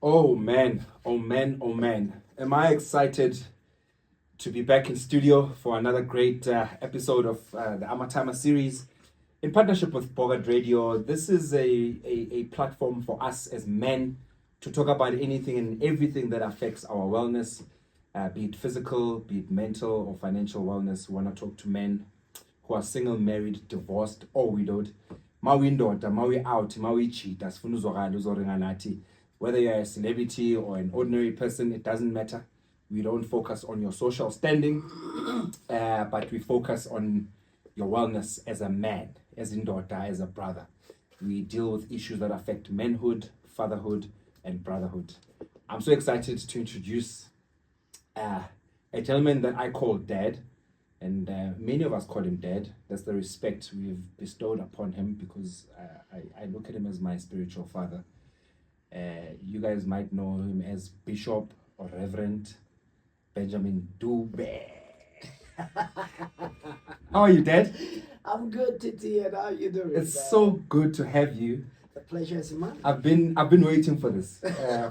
Oh man, oh man, oh man. Am I excited to be back in studio for another great episode of the Amatyma series in partnership with Bogart Radio. This is a platform for us as men to talk about anything and everything that affects our wellness, be it physical, be it mental or financial wellness. We want to talk to men who are single, married, divorced, or widowed. Mawi ndoda, mawi out, mawi cheat, asifuna uzwakala uzoringa nathi. Whether you're a celebrity or an ordinary person, it doesn't matter. We don't focus on your social standing, but we focus on your wellness as a man, as in daughter, as a brother. We deal with issues that affect manhood, fatherhood, and brotherhood. I'm so excited to introduce a gentleman that I call Dad, and many of us call him Dad. That's the respect we've bestowed upon him because I look at him as my spiritual father. You guys might know him as Bishop or Reverend Benjamin Dube. How are you, Dad? I'm good, TT, and how you doing? It's so good to have you. The pleasure is mine. I've been waiting for this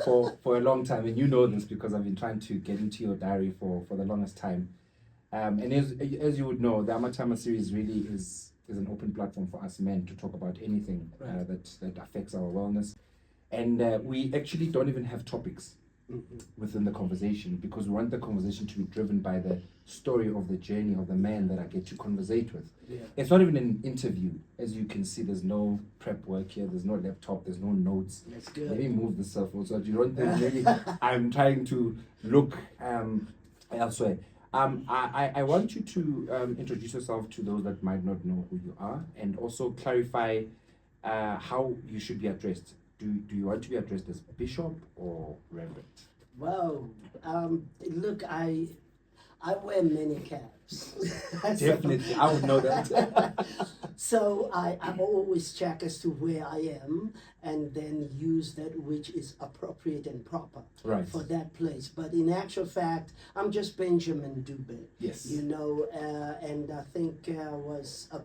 for a long time, and you know this because I've been trying to get into your diary for the longest time. And as you would know, the Amatyma series really is an open platform for us men to talk about anything that affects our wellness. And we actually don't even have topics within the conversation because we want the conversation to be driven by the story of the journey of the man that I get to conversate with. Yeah. It's not even an interview. As you can see, there's no prep work here. There's no laptop. There's no notes. That's good. Maybe move the cell phone so that you don't think maybe I'm trying to look elsewhere. I want you to introduce yourself to those that might not know who you are and also clarify how you should be addressed. Do you want to be addressed as bishop or reverend? Well, look, I wear many caps. Definitely, I would know that. So I always check as to where I am and then use that which is appropriate and proper for that place. But in actual fact, I'm just Benjamin Dube. Yes. You know, and I think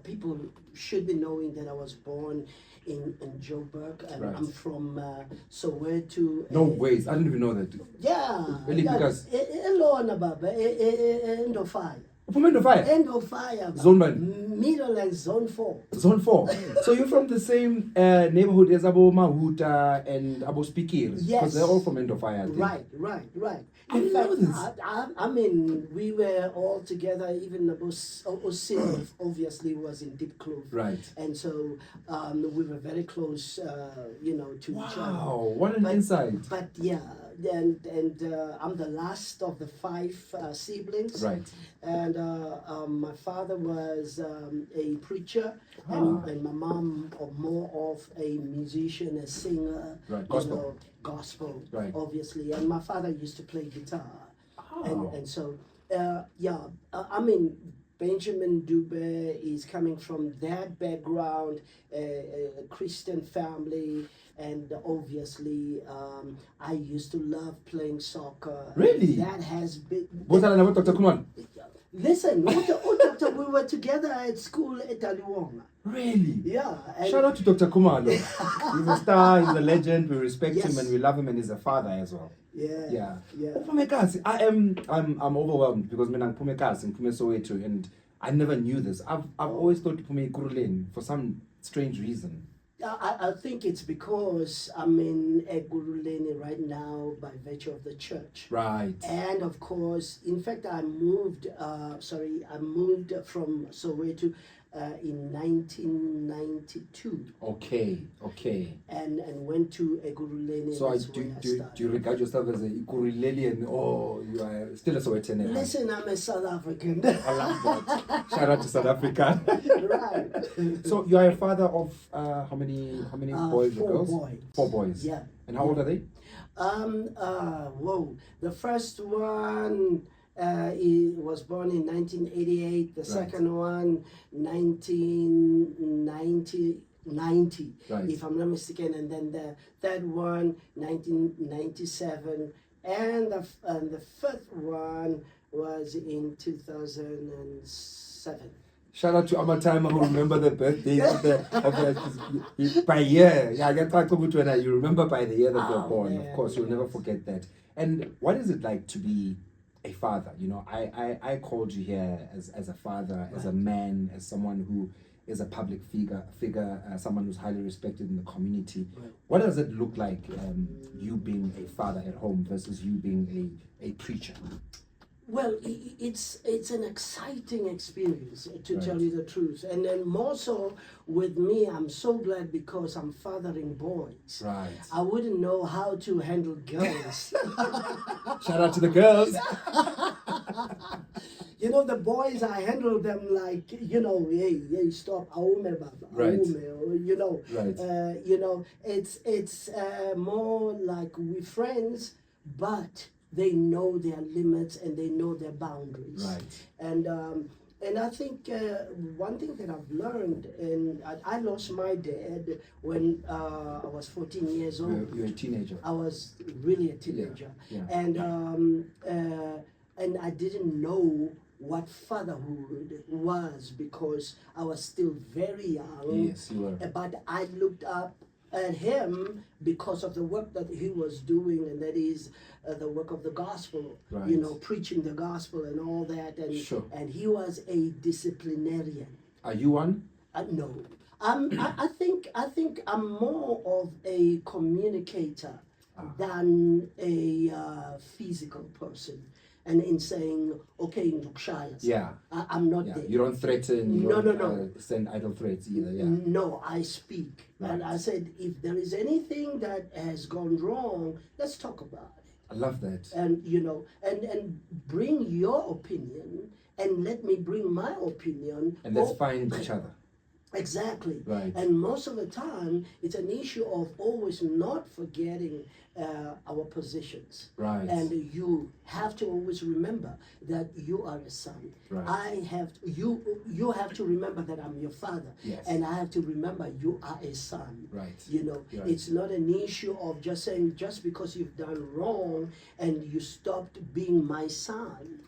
people should be knowing that I was born in Joburg, and I'm from Soweto. No ways, I didn't even know that. Yeah. Really, because End of fire. From End of Fire? End of Fire. Zone 1? Middle and Zone 4. Zone 4. So you're from the same neighborhood as Abo Mahuta and Abo Spikir? Yes. Because they're all from End of Fire, I think. Right. I In didn't fact, know this. I mean, we were all together, even Osin obviously was in Deep Clove. Right. And so we were very close, to each other. Wow, what an insight. But yeah, and I'm the last of the 5 siblings. Right. And my father was a preacher, and my mom more of a musician, a singer. Right, gospel. Gospel, Right. Obviously. And my father used to play guitar. Oh. And so, I mean, Benjamin Dube is coming from that background, a Christian family, and obviously I used to love playing soccer. Really? That has been... Dr. Kuman? Listen, Doctor, we were together at school at Aliwonga. Really? Yeah. Shout out to Dr. Kumalo. He's a star, he's a legend, we respect him and we love him, and he's a father as well. Yeah. I'm overwhelmed because I'm Soweto and I never knew this. I've always thought Pume Kuruleni for some strange reason. I think it's because I'm in Eguruleni right now by virtue of the church. Right. And of course, in fact, I moved from Soweto in 1992. Okay. And went to Eguruleni. So do you regard yourself as a Igurulelian or you are still a Sowetan? Listen, I'm a South African. I love that. Shout out to South Africa. Right. So you are a father of how many boys or girls? 4 boys. 4 boys. Yeah. And how old are they? The first one he was born in 1988. The second one, 1990, if I'm not mistaken. And then the third one, 1997. And the fifth one was in 2007. Shout out to Amatyma who remember the birthdays by year. Yeah, I get talked about when you remember by the year that you're born. Man, Of course, you'll never forget that. And what is it like to be a father? You know, I called you here as a father, as a man, as someone who is a public figure, someone who's highly respected in the community. Right. What does it look like, you being a father at home versus you being a preacher? Well, it's an exciting experience, to Right. tell you the truth. And then more so with me, I'm so glad because I'm fathering boys. Right. I wouldn't know how to handle girls. Shout out to the girls. You know, the boys, I handle them like, you know, hey, stop, aume baba, Right. aume, you know. Right. You know, it's more like we're friends, but they know their limits and they know their boundaries. Right. And I think one thing that I've learned, and I lost my dad when I was 14 years old. You're a teenager. I was really a teenager. Yeah. And I didn't know what fatherhood was because I was still very young. Yes, you were. But I looked up at him because of the work that he was doing, and that is the work of the gospel, Right. you know, preaching the gospel and all that. And, Sure. and he was a disciplinarian. Are you one? No. I think I'm more of a communicator than a physical person. And in saying, okay, Yeah. I'm not Yeah. there. You don't threaten. You No, don't, no, no. send idle threats either. Yeah. No, I speak. Right. And I said, if there is anything that has gone wrong, let's talk about it. I love that. And, you know, and bring your opinion and let me bring my opinion. And let's find each other. Exactly. Right. And most of the time, it's an issue of always not forgetting our positions. Right. And you have to always remember that you are a son. Right. You have to remember that I'm your father. Yes. And I have to remember you are a son. Right. You know, Right. it's not an issue of just saying just because you've done wrong and you stopped being my son.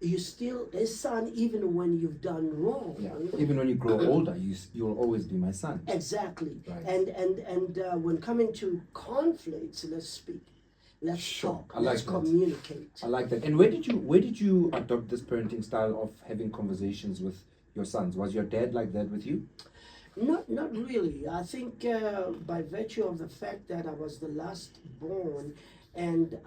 You're still a son even when you've done wrong. Yeah. Even when you grow older, you'll always be my son. Exactly. Right. And when coming to conflicts, let's speak. Let's Sure. talk. I like Let's that. communicate. I like that. And where did you adopt this parenting style of having conversations with your sons? Was your dad like that with you? Not really. I think by virtue of the fact that I was the last born, and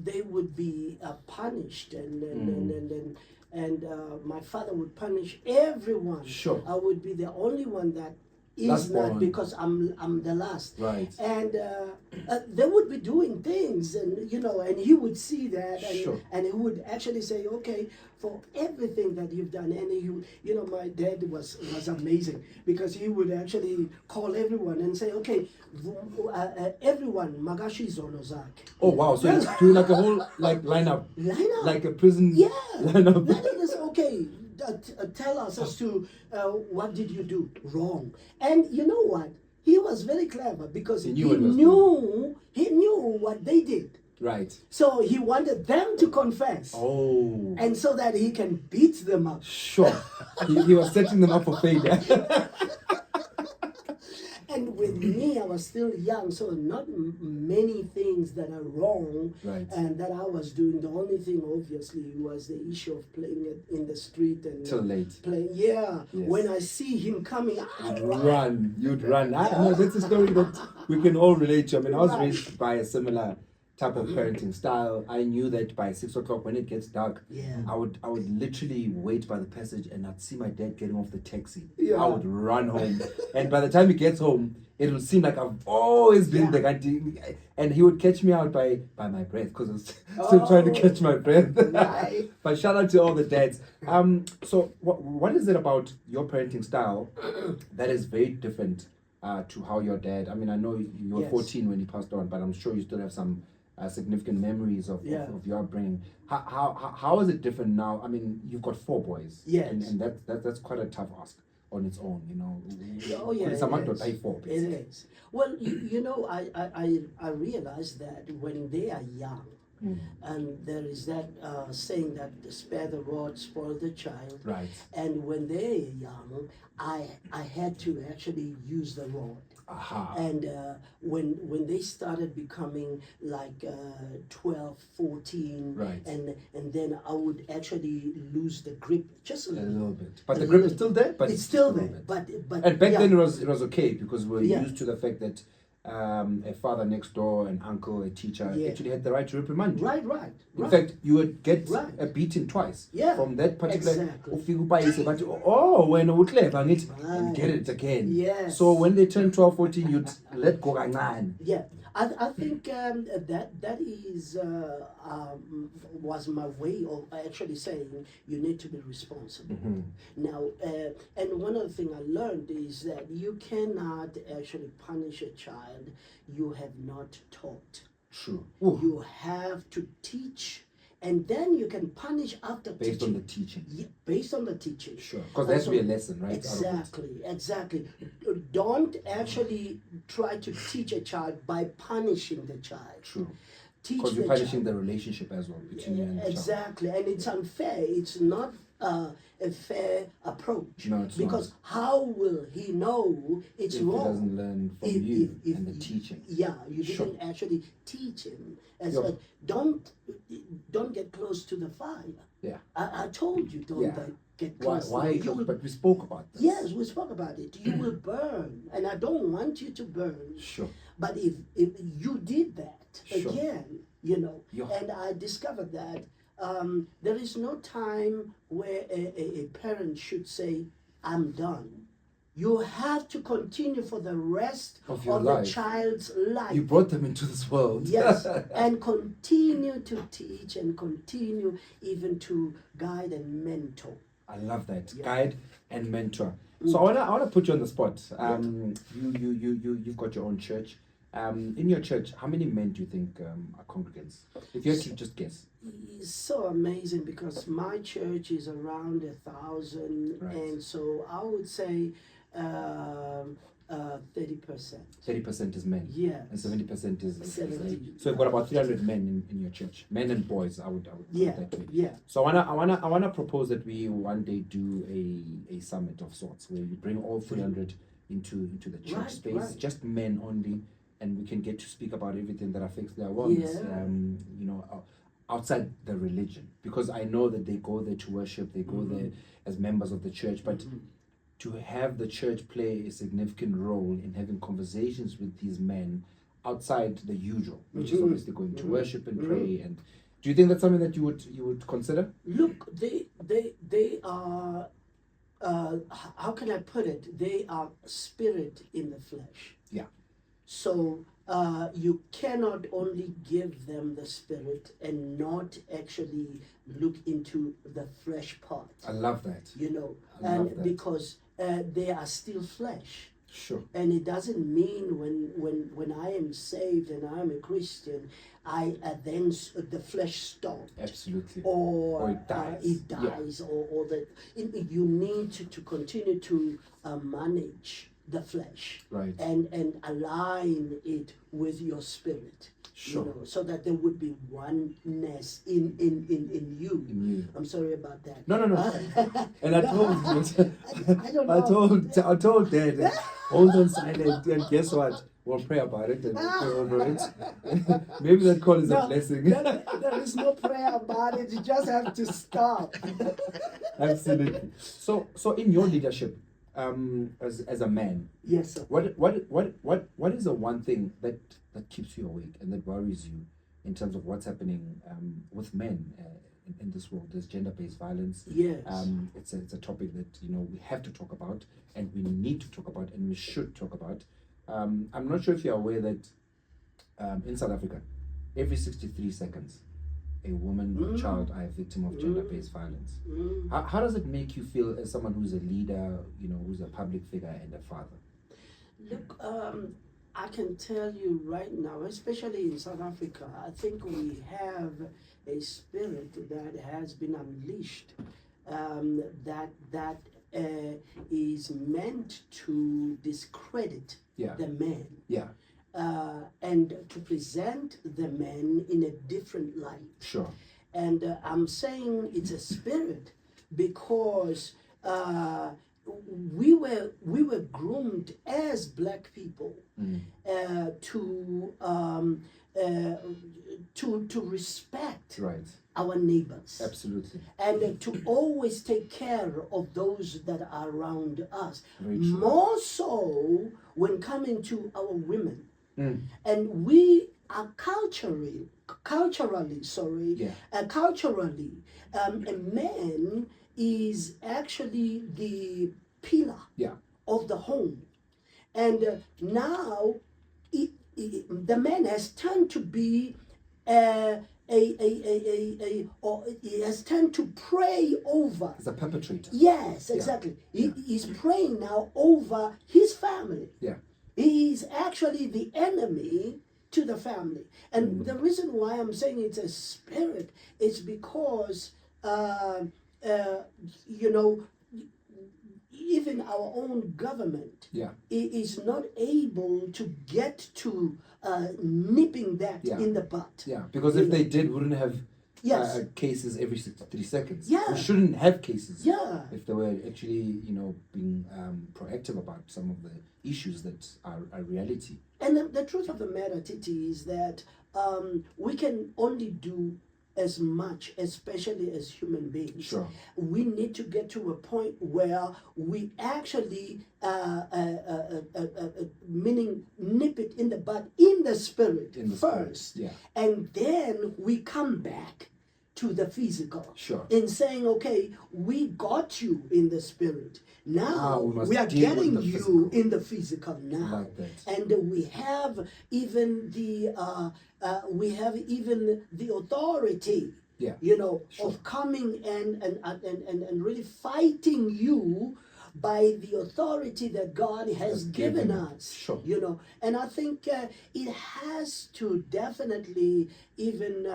they would be punished, and my father would punish everyone. Sure. I would be the only one that is Last not born. because I'm the last. Right. And they would be doing things, and you know, and he would see that, and, Sure. and he would actually say, okay, for everything that you've done. And you know, my dad was amazing because he would actually call everyone and say, okay, everyone, magashi zonozaki. Oh wow! So it's doing like a whole lineup, like a prison Yeah. lineup. That is okay. Tell us as to what did you do wrong. And you know what? He was very clever because He he knew knew what they did. Right. So he wanted them to confess. Oh. And so that he can beat them up. Sure. he was setting them up for failure. And with me, I was still young, so not many things that are wrong Right. and that I was doing. The only thing, obviously, was the issue of playing it in the street and Till late. playing. Yeah, Yes. when I see him coming, I Run. You'd run. No, that's a story that we can all relate to. I mean, I was raised by a similar type of parenting style. I knew that by 6 o'clock when it gets dark, Yeah. I would literally wait by the passage and I'd see my dad getting off the taxi. Yeah. I would run home. And by the time he gets home, it'll seem like I've always been the guy. And he would catch me out by my breath because I was still trying to catch my breath. Right. But shout out to all the dads. So what is it about your parenting style that is very different to how your dad? I mean, I know you were Yes. 14 when he passed on, but I'm sure you still have some significant memories of your upbringing. How is it different now? I mean, you've got 4 boys. Yes. And that's quite a tough ask on its own, you know. Oh yeah, It's a month to pay for, it basically. is. Well, you know, I realize that when they are young, And there is that saying that spare the rod, spoil the child. Right. And when they're young, I had to actually use the rod. Aha. And when they started becoming like 12, 14, Right. and then I would actually lose the grip just a A little. little bit, but the grip is still there. But It's still a little there, bit. but And back yeah. then it was okay because we were Yeah. used to the fact that a father next door, an uncle, a teacher actually had the right to reprimand you. Right. In fact, you would get Right. a beating twice. Yeah, From that particular. exactly. But when and Right. get it again. Yes. So when they turn 12, 14, you'd let go kancane. Yeah, I think that is was my way of actually saying you need to be responsible. Now, and one other thing I learned is that you cannot actually punish a child you have not taught. True. You have to teach, and then you can punish after Based teaching. on the teaching. Yeah, based on the teaching. Sure. Because there has to be a lesson, right? Exactly. Don't actually try to teach a child by punishing the child. True. Teach Because you're the punishing child. the relationship as well between you and the child. Exactly, and it's unfair. It's not a fair approach. No, it's because not. how will he know it's If wrong? he doesn't learn from you and the teaching. Yeah, you Sure. didn't actually teach him. As Yeah. don't get close to the fire. Yeah. I told you don't Yeah. Get Why? close. Why? You will, But we spoke about this. yes, we spoke about it. You will burn, and I don't want you to burn. Sure. But if you did that Sure. again, Yeah. and I discovered that there is no time where a parent should say, "I'm done." You have to continue for the rest Of your the life. child's life. You brought them into this world. Yes, and continue to teach and continue even to guide and mentor. I love that. Yeah. Guide and mentor. So I wanna put you on the spot. You've got your own church. In your church, how many men do you think are congregants? If you had to just guess. It's so amazing because my church is around 1,000, Right. and so I would say 30%. 30% is men. Yeah. And 70% is 70. So you've got about 300 men in your church. Men and boys, I would Yeah. put it that way. Yeah. So I wanna propose that we one day do a summit of sorts where you bring all 300 into the church Right, space, right. just men only, and we can get to speak about everything that affects their wellness. Yeah. Outside the religion, because I know that they go there to worship, they go there as members of the church, but to have the church play a significant role in having conversations with these men outside the usual, which is obviously going to worship and pray. And do you think that's something that you would consider? Look, they are, how can I put it? They are spirit in the flesh. Yeah. So you cannot only give them the spirit and not actually look into the flesh part. I love that. And love that. because they are still flesh. Sure. And it doesn't mean when I am saved and I'm a Christian, then the flesh stops. Absolutely. Or it dies. It dies, or that you need to continue to manage the flesh, Right. and align it with your spirit. Sure. So that there would be oneness in you. In you. I'm sorry about that. No. And I told I don't know. I told Dad, hold on silent, and guess what? We'll pray about it and pray over it. Maybe that call is a blessing. There is no prayer about it. You just have to stop. Absolutely. So in your leadership, as a man, Yes, sir. what is the one thing that keeps you awake and that worries you in terms of what's happening with men in this world? There's gender-based violence. Yes. It's a topic that we have to talk about, and we need to talk about, and we should talk about. I'm not sure if you're aware that in South Africa, every 63 seconds, a woman or child are a victim of gender-based violence. How does it make you feel as someone who's a leader, who's a public figure and a father? Look, I can tell you right now, especially in South Africa, I think we have a spirit that has been unleashed, that is meant to discredit Yeah. the man. Yeah. and to present the men in a different light. Sure. And I'm saying it's a spirit because we were groomed as black people to respect Right. our neighbors. Absolutely. And to always take care of those that are around us. Very true. More so when coming to our women. Mm. And we are culturally, a man is actually the pillar of the home. And now the man has turned to be or he has turned to pray over. He's a perpetrator. Yes, exactly. He's praying now over his family. Yeah. He is actually the enemy to the family. And the reason why I'm saying it's a spirit is because, even our own government is not able to get to nipping that in the butt. Yeah, because if they did, we wouldn't have cases every 63 seconds. We shouldn't have cases if they were actually, being proactive about some of the issues that are a reality. And the truth of the matter, TT, is that we can only do as much, especially as human beings. Sure. We need to get to a point where we actually, meaning nip it in the bud, in the spirit first. Yeah. And then we come back to the physical. Sure. In saying, okay, we got you in the spirit. Now we are getting you in the physical now. Like that. And we have even the authority, of coming and really fighting you by the authority that God has given us. Sure. And I think it has to definitely even,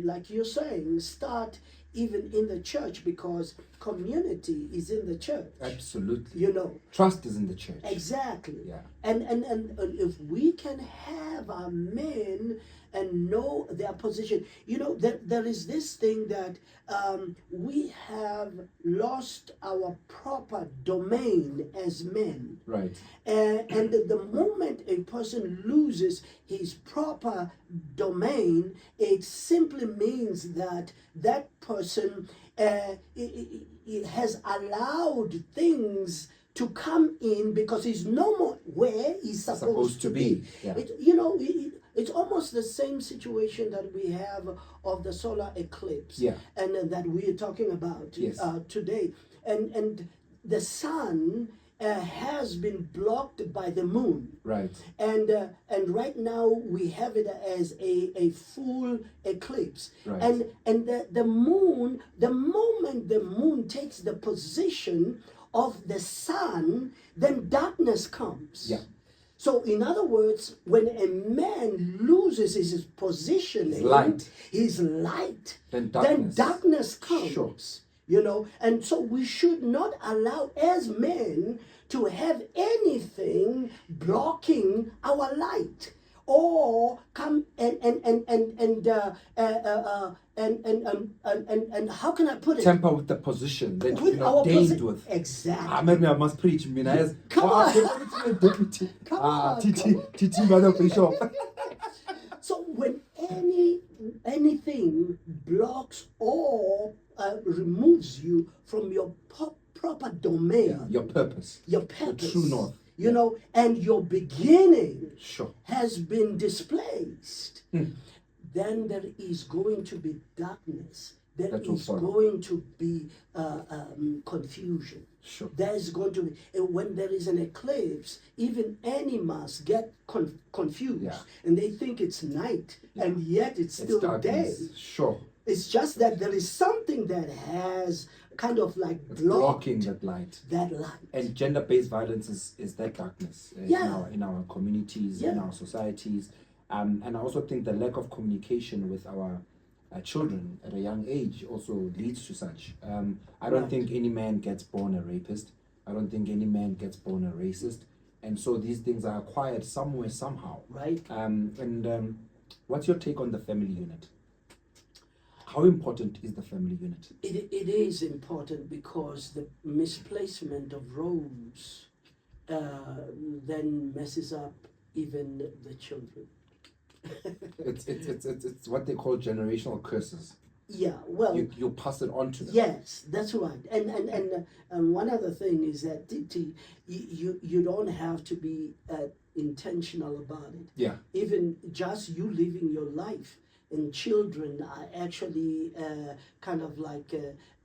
like you're saying, start even in the church, because community is in the church. Absolutely. Trust is in the church. Exactly. Yeah. And if we can have our men and know their position, there is this thing that we have lost our proper domain as men. Right. And the moment a person loses his proper domain, it simply means that that person it has allowed things to come in because he's no more where he's supposed to be. Yeah. It's almost the same situation that we have of the solar eclipse, and that we are talking about today. And the sun has been blocked by the moon. Right. And right now we have it as a full eclipse. Right. And the moon, the moment the moon takes the position of the sun, then darkness comes. Yeah. So in other words, when a man loses his positioning, his light, then darkness comes. Sure. And so we should not allow as men to have anything blocking our light, or come and how can I put it? Tamper with the position that With you've been ordained with. Exactly. Maybe I must preach. Come on. Deputy. TT Mbha Bishop. So when anything blocks or removes you from your proper domain, Your purpose, the true north, and your beginning sure, has been displaced, then there is going to be darkness. There is going to be confusion. Sure. There is going to be, when there is an eclipse, even animals get confused, and they think it's night, and yet it's still day. Sure. It's just that there is something that has kind of like blocking that light. That light. And gender-based violence is that darkness in our communities, in our societies. And I also think the lack of communication with our children at a young age also leads to such. I don't think any man gets born a rapist. I don't think any man gets born a racist. And so these things are acquired somewhere, somehow. Right. What's your take on the family unit? How important is the family unit? It is important because the misplacement of roles then messes up even the children. It's what they call generational curses. Yeah, well, you pass it on to them. yes, that's right. And one other thing is that you don't have to be intentional about it. Yeah. Even just you living your life, and children are actually kind of like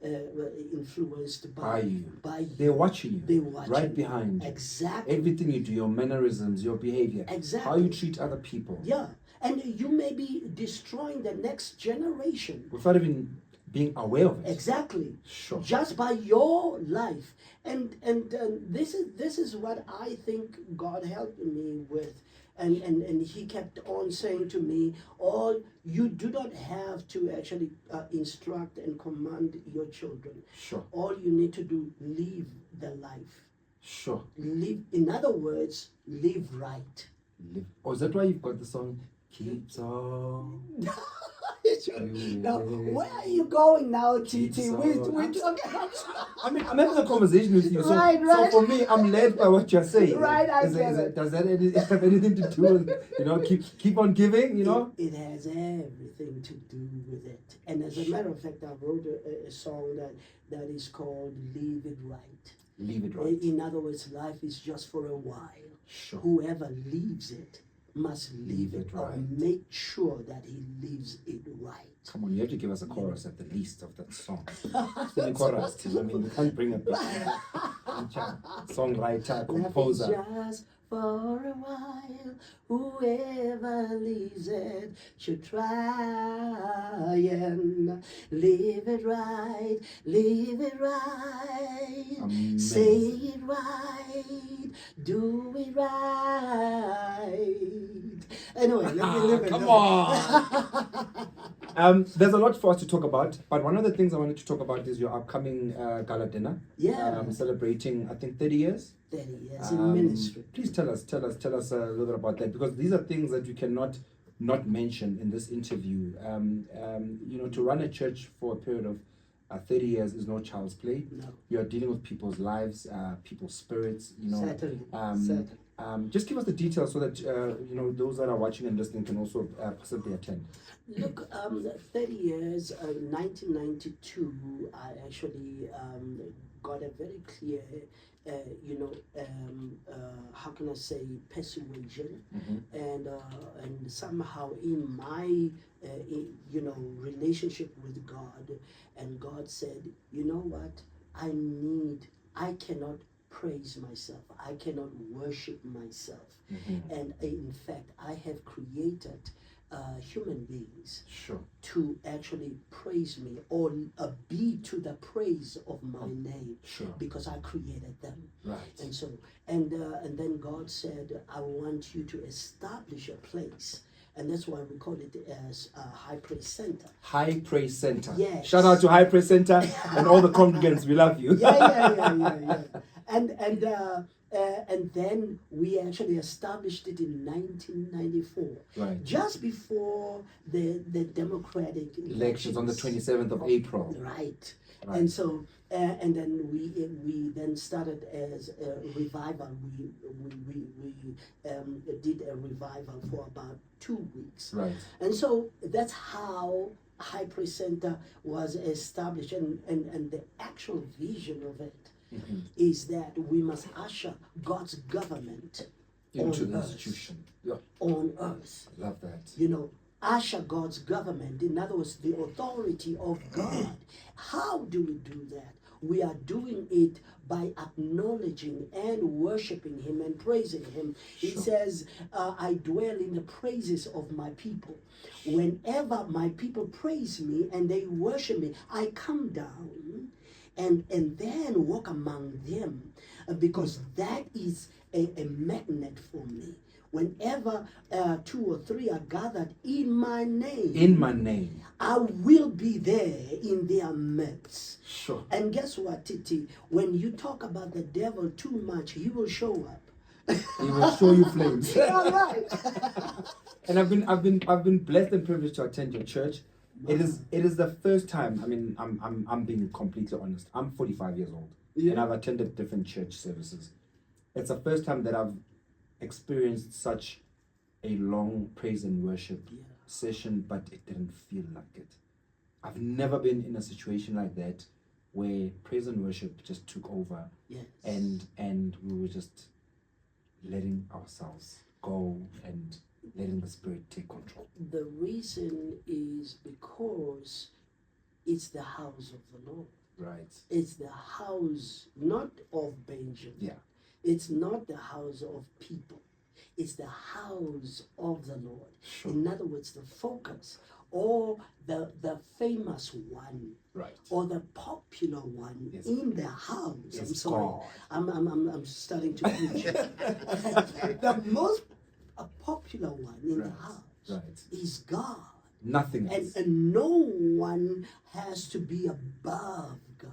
influenced By you. By you. They're watching you. They watch right you. behind you. Exactly. Everything you do, your mannerisms, your behavior, Exactly. how you treat other people. Yeah, and you may be destroying the next generation. Without even being aware of it. Exactly. Sure. Just by your life, and this is what I think God helped me with, and He kept on saying to me, "All you do not have to actually instruct and command your children. Sure. All you need to do, live the life. Sure. Live. In other words, live right." Oh, is that why you've got the song Keeps On? Now, where are you going now, TT? We're talking. I mean, I'm having a conversation with you. So, Right. so for me, I'm led by what you're saying. Right, I Does that have get anything to do with, keep on giving, It has everything to do with it. And as a matter of fact, I wrote a song that is called Leave It Right. Leave it right. In other words, life is just for a while. Sure. Whoever leaves it must leave it right. or make sure that he leaves it right. Come on, you have to give us a chorus at the least of that song. The chorus, I mean, you can't bring a songwriter, composer. Life is just for a while. Whoever leaves it should try and live it right. Live it right. Amazing. Say it right. Do it right. Anyway, let me live it. Come on. There's a lot for us to talk about, but one of the things I wanted to talk about is your upcoming gala dinner. Yeah. Celebrating, I think, 30 years. 30 years in ministry. Please tell us a little bit about that, because these are things that you cannot not mention in this interview. To run a church for a period of 30 years is no child's play. No. You are dealing with people's lives, people's spirits. Certainly. Just give us the details so that those that are watching and listening can also possibly attend. Look, 30 years, 1992, I actually got a very clear, how can I say, persuasion, and somehow in my, relationship with God, and God said, you know what, I cannot praise myself, I cannot worship myself, and in fact, I have created human beings to actually praise me or be to the praise of my name, because I created them. Right. And so, and then God said, I want you to establish a place. And that's why we call it as High Praise Center. High Praise Center. Yes. Shout out to High Praise Center and all the congregants. We love you. Yeah. And then we actually established it in 1994, right, just before the democratic elections on the 27th of April. Right. And so, and then we then started as a revival. We did a revival for about 2 weeks. Right. And so that's how High Praise Center was established, and the actual vision of it is that we must usher God's government into the institution. Yeah. On earth. Love that. Usher God's government, in other words, the authority of God. How do we do that? We are doing it by acknowledging and worshiping Him and praising Him. He says, I dwell in the praises of my people. Whenever my people praise me and they worship me, I come down and then walk among them, because that is a magnet for me. Whenever 2 or 3 are gathered in my name, I will be there in their midst. Sure. And guess what, Titi? When you talk about the devil too much, he will show up. He will show you flames. All right. And I've been blessed and privileged to attend your church. It is the first time. I mean, I'm being completely honest. I'm 45 years old, and I've attended different church services. It's the first time that I've experienced such a long praise and worship session, but it didn't feel like it. I've never been in a situation like that where praise and worship just took over, and we were just letting ourselves go and letting the Spirit take control. The reason is because it's the house of the Lord. Right. It's the house not of Benjamin. Yeah. It's not the house of people. It's the house of the Lord. Sure. In other words, the focus, or the famous one, Right. or the popular one in the house. Yes, I'm sorry. God. I'm starting to preach. The most popular one in the house is God. Nothing else. And no one has to be above God.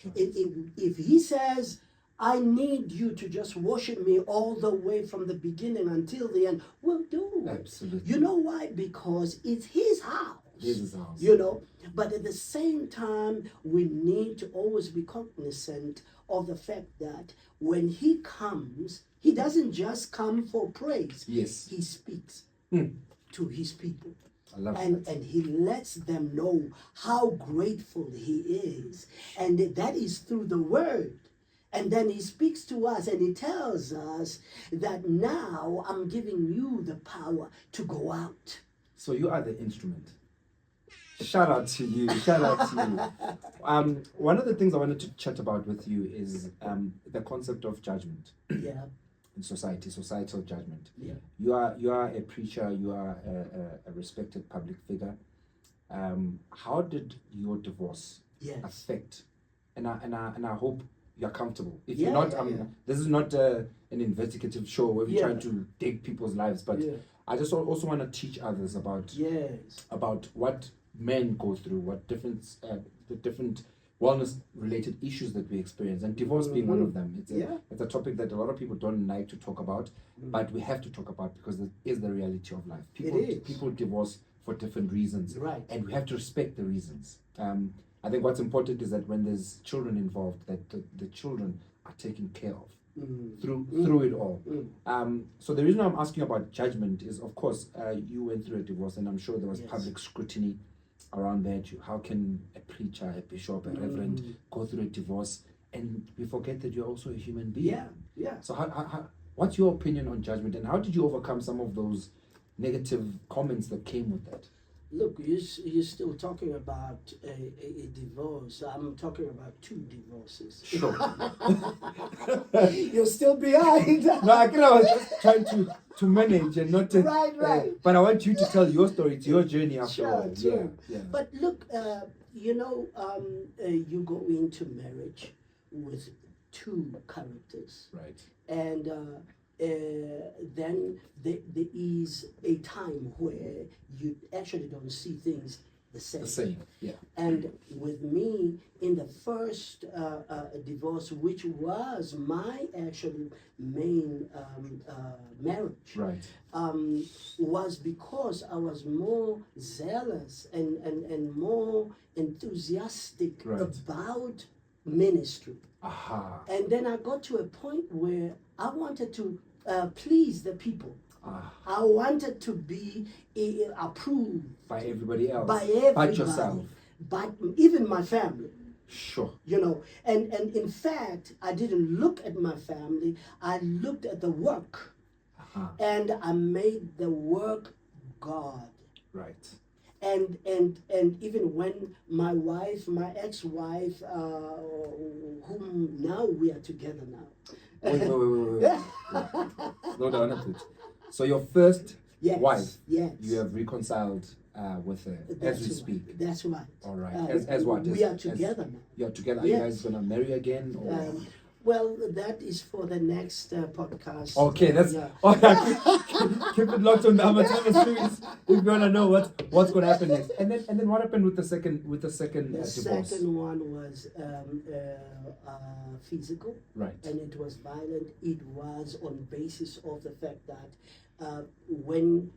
Right. If he says, I need you to just worship me all the way from the beginning until the end, we'll do it. Absolutely. You know why? Because it's his house. His house. You know, but at the same time, we need to always be cognizant of the fact that when he comes, he doesn't just come for praise. Yes. He speaks to his people. I love And that. and he lets them know how grateful he is. And that is through the word. And then he speaks to us and he tells us that now I'm giving you the power to go out. So you are the instrument. Shout out to you. Shout out to you. One of the things I wanted to chat about with you is the concept of judgment Yeah. in society, societal judgment. Yeah. You are a preacher. You are a respected public figure. How did your divorce affect? And I hope you're comfortable. If you're not, this is not an investigative show where we're trying to dig people's lives, but I just also want to teach others about what men go through, what the different wellness related issues that we experience, and divorce being one of them. It's a topic that a lot of people don't like to talk about, but we have to talk about because it is the reality of life. People divorce for different reasons, and we have to respect the reasons. I think what's important is that when there's children involved, that the children are taken care of through it all. So the reason I'm asking about judgment is, of course, you went through a divorce, and I'm sure there was public scrutiny around that. How can a preacher, a bishop, a reverend go through a divorce, and we forget that you're also a human being? So how what's your opinion on judgment, and how did you overcome some of those negative comments that came with that? Look, you're still talking about a divorce. I'm talking about 2 divorces. Sure. You're still behind. No, I was just trying to manage and not to... Right. But I want you to tell your story. It's your journey after all. Sure. Yeah. But look, you go into marriage with 2 characters. Right. And then there is a time where you actually don't see things the same. The same, yeah. And with me, in the first divorce, which was my actually main marriage, right, was because I was more zealous and more enthusiastic about ministry. Aha. And then I got to a point where I wanted to please the people. I wanted to be approved by everybody else, by everybody, but yourself, but even my family. Sure. And in fact, I didn't look at my family. I looked at the work, and I made the work God. Right. And even when my wife, my ex-wife, whom now we are together now. Wait. Slow down. So your first wife, you have reconciled with her as we speak. That's right. All right. As what? We are together now. You're together. Yes. Are you guys gonna marry again? Or? Well, that is for the next podcast. Okay, that's yeah. all right. Keep it locked on the Amatyma series if you wanna know what's gonna happen next. And then what happened with the second The divorce? second one was physical, Right. and it was violent. It was on basis of the fact that when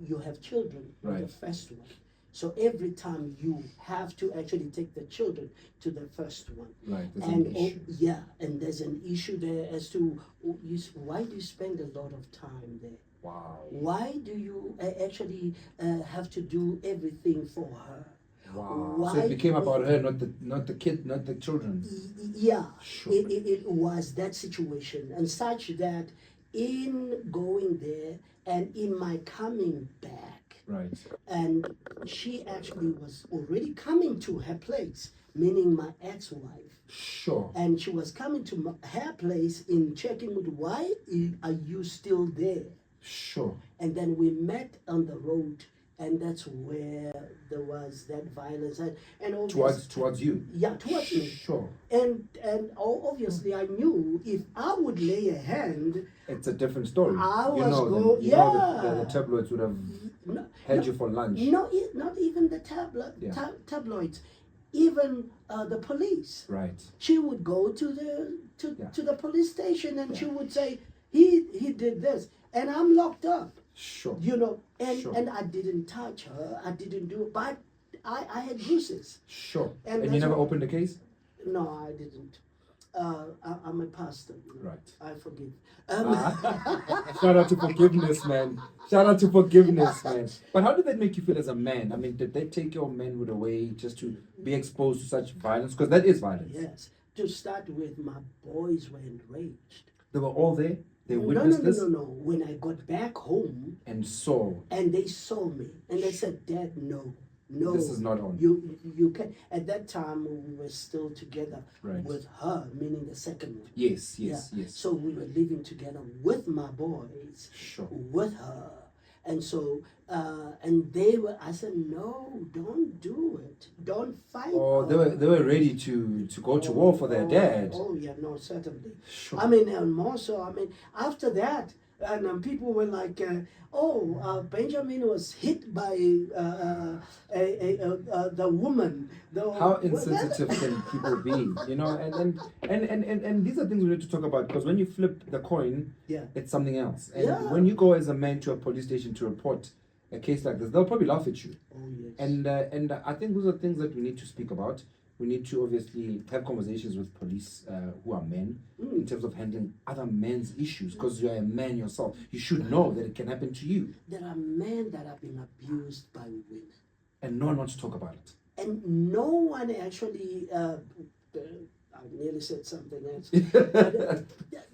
you have children, Right. the first one, so every time you have to actually take the children to the first one. Right. That's And an issue. yeah, and there's an issue there as to why do you spend a lot of time there? Wow. Why do you actually have to do everything for her? Wow. Why? So it became about her, not the kid, not the children. Yeah, Sure. it was that situation, and such that in going there and in my coming back, Right. and she actually was already coming to her place, meaning my ex-wife. Sure. And she was coming to her place in checking with why are you still there? Sure. And then we met on the road, and that's where there was that violence and Towards you. yeah, towards me. Sure. And obviously I knew if I would lay a hand, It's a different story. I you was know go- them. You know yeah. the tabloids would have no, had you for lunch. not even the Yeah. tabloids, even the police. Right. She would go to Yeah. the police station, and she Yeah. would say he did this, and I'm locked up. Sure. You know, and Sure. and I didn't touch her. I didn't do it, but I had bruises. Sure. And And you that's never what- opened the case? No, I didn't. I'm a pastor. You know. Right. I forgive. Shout out to forgiveness, man. Shout out to forgiveness, man. But how did that make you feel as a man? I mean, did they take your manhood away just to be exposed to such violence? Because that is violence. Yes. To start with, my boys were enraged. They were all there. They No, witnessed this no. When I got back home, and saw and they saw me, and they said, "Dad, no, this is not on. You can." At that time, we were still together Right. with her, meaning the second one. Yes. Yeah. Yes. So we were living together with my boys, Sure. with her, and so and they were. I said, "No, don't do it. Don't fight." Oh, her." they were ready to go to war for their dad. Oh yeah, no, certainly. Sure. I mean, and more so. I mean, after that, and people were like, Benjamin was hit by the woman. How insensitive can people be? You know, and these are things we need to talk about, because when you flip the coin, Yeah. it's something else. And Yeah. when you go as a man to a police station to report a case like this, they'll probably laugh at you. Oh yes. And I think those are things that we need to speak about. We need to obviously have conversations with police who are men in terms of handling other men's issues, because you're a man yourself. You should know that it can happen to you, There are men that have been abused by women, and no one wants to talk about it. and no one actually. I nearly said something else. But,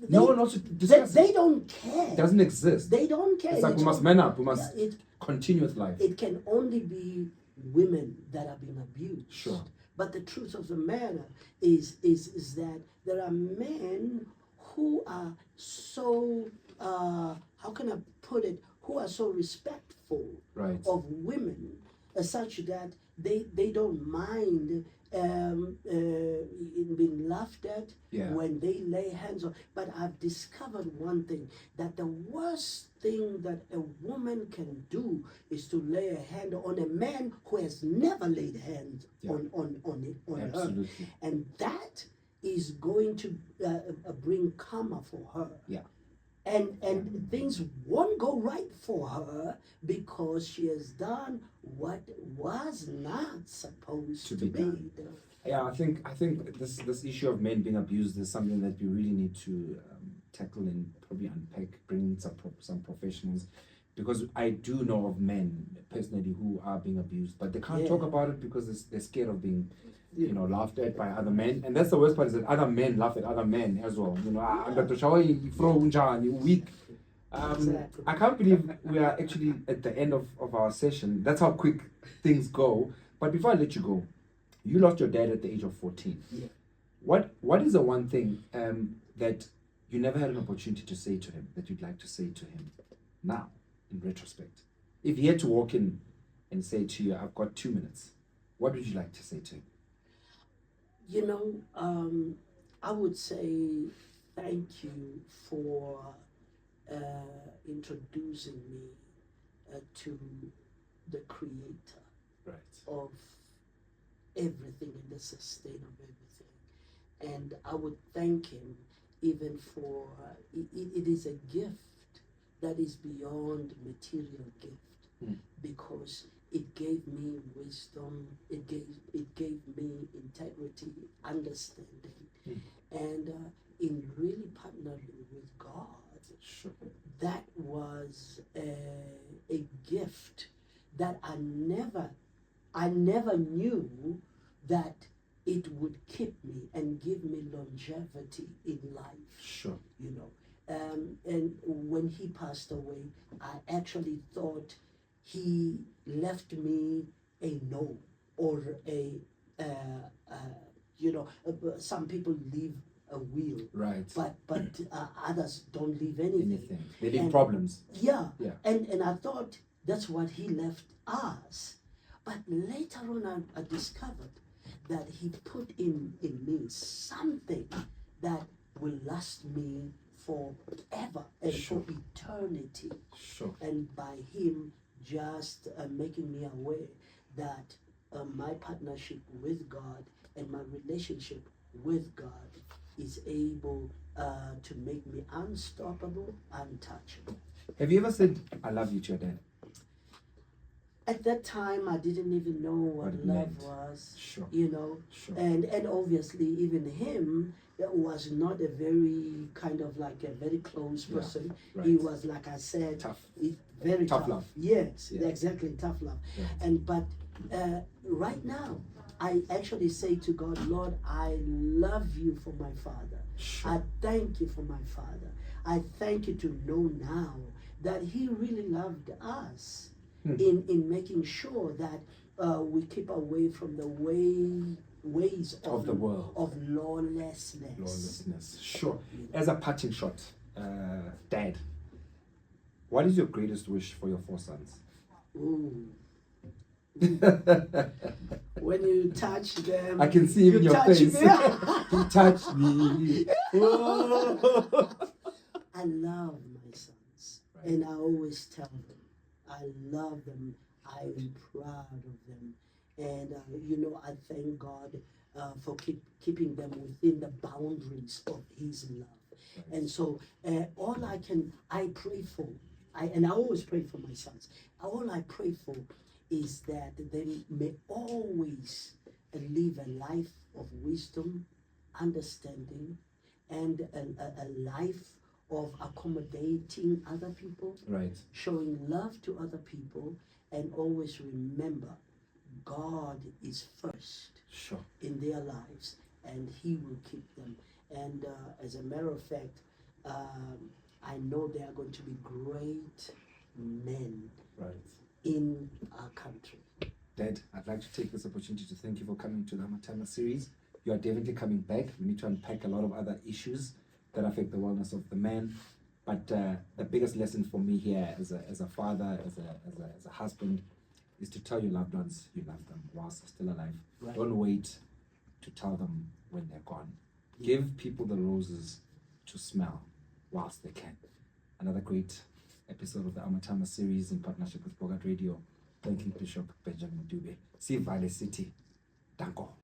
No one wants to discuss they it. don't care. It doesn't exist. They don't care. It's like we must man up. We must continue with life. It can only be women that are being abused. Sure. But the truth of the matter is that there are men who are so how can I put it? Who are so respectful Right. of women, such that they don't mind in being laughed at Yeah. when they lay hands on. But I've discovered one thing, that the worst thing that a woman can do is to lay a hand on a man who has never laid hands Yeah. on her, Absolutely. and that is going to bring karma for her. Yeah. And things won't go right for her because she has done what was not supposed To to be be done. done. Yeah, I think this issue of men being abused is something that we really need to tackle and probably unpack, bring in some professionals, because I do know of men personally who are being abused, but they can't talk Yeah. about it because they're scared of being, laughed at by other men. And that's the worst part, is that other men laugh at other men as well. You know, you throw unjani, you weak. Exactly. I can't believe we are actually at the end of our session. That's how quick things go. But before I let you go, you lost your dad at the age of 14. Yeah. What is the one thing that you never had an opportunity to say to him that you'd like to say to him now, in retrospect? If he had to walk in and say to you, I've got 2 minutes, what would you like to say to him? You know, I would say thank you for introducing me to the creator Right. of everything and the sustain of everything. And I would thank him even for, it is a gift that is beyond material gift, because it gave me wisdom, it gave me integrity, understanding, and in really partnering with God, Sure. that was a gift that I never knew that it would keep me and give me longevity in life. Sure. You know, and when he passed away, I actually thought he left me a note or some people leave a will, Right. but others don't leave anything. They leave And- problems. Yeah. Yeah. And I thought that's what he left us. But later on I discovered that he put in me something that will last me forever and Sure. for eternity. Sure. And by him just making me aware that my partnership with God and my relationship with God is able to make me unstoppable, untouchable. Have you ever said "I love you" to your dad? At that time, I didn't even know what it love meant. was, Sure. you know. Sure. And obviously, even him was not a very kind of like a very close Yeah, person. right. He was, like I said, Tough. very Tough tough. love. Yes, Yeah. exactly, tough love. Right. But right now, I actually say to God, Lord, I love you for my father. Sure. I thank you for my father. I thank you to know now that he really loved us in making sure that we keep away from the ways Of the world. of lawlessness. Lawlessness. Sure. As a parting shot, Dad, what is your greatest wish for your 4 sons? Ooh. When you touch them, I can see it in you your touch face. me. You touch me. Whoa. I love my sons, Right. and I always tell them, I love them. I am proud of them, and I thank God for keeping them within the boundaries of His love. Right. And so, I pray for, I always pray for my sons. All I pray for is that they may always live a life of wisdom, understanding, and a life of accommodating other people, Right. showing love to other people, and always remember God is first Sure. in their lives, and He will keep them. And as a matter of fact, I know they are going to be great men Right. in our country. Dad, I'd like to take this opportunity to thank you for coming to the Amatyma series. You are definitely coming back. We need to unpack a lot of other issues that affect the wellness of the man. But the biggest lesson for me here as a father, as a husband, is to tell your loved ones you love them whilst they're still alive. Right. Don't wait to tell them when they're gone. Give people the roses to smell whilst they can. Another great episode of the Amatyma series in partnership with Bogart Radio. Thank you, Bishop Benjamin Dube. See Valley City. Danko.